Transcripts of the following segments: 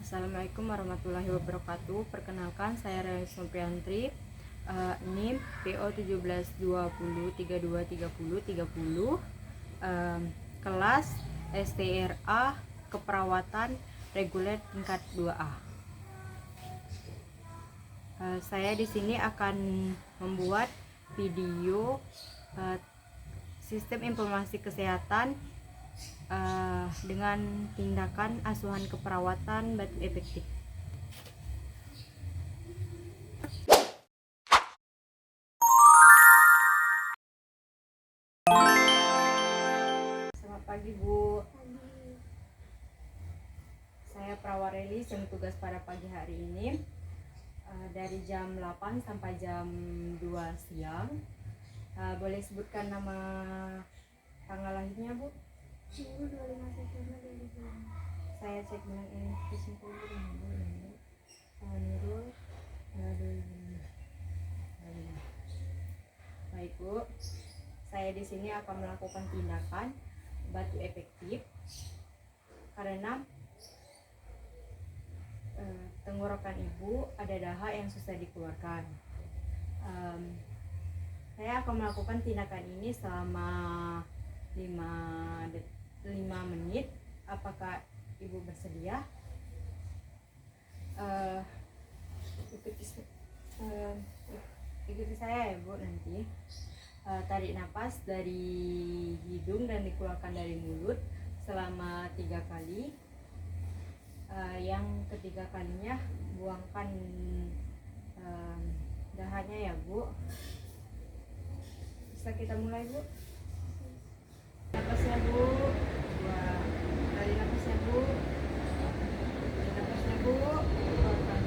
Assalamualaikum warahmatullahi wabarakatuh. Perkenalkan, saya Rani Nopriantri, NIM PO 1720323030, kelas STRA Keperawatan Reguler tingkat 2A. Saya di sini akan membuat video sistem informasi kesehatan dengan tindakan asuhan keperawatan batu efektif. Selamat pagi, Bu. Saya Prawareli yang tugas pada pagi hari ini dari jam 8 sampai jam 2 siang. Boleh sebutkan nama tanggal lahirnya, Bu? 25 September 2020. Saya cek dengan identifikasi dulu. Nurul. Baik, Bu. Saya di sini akan melakukan tindakan batu efektif karena tenggorokan Ibu ada dahak yang susah dikeluarkan. Saya akan melakukan tindakan ini selama 5 menit. Apakah Ibu bersedia? Ikuti saya ya, Bu, nanti. Tarik nafas dari hidung dan dikeluarkan dari mulut selama 3 kali. Yang ketiga kalinya buangkan dahaknya ya, Bu. Bisa kita mulai, Bu? Napasnya, Bu. 2 kali napasnya, Bu. Kali napasnya, Bu. Keluarkan.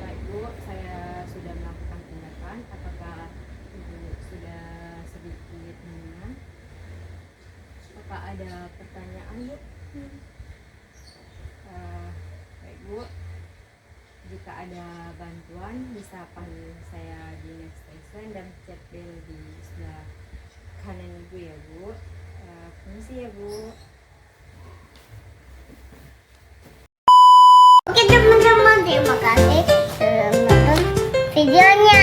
Baik, Bu, saya sudah melakukan tindakan. Apakah Ibu sudah sedikit nyaman? Apakah ada pertanyaan, Bu? Baik, Bu. Jika ada bantuan bisa panggil saya di next station dan chat bell di sebelah kanan Ibu ya, Bu. Permisi ya, Bu. Oke teman-teman, terima kasih sudah menonton videonya.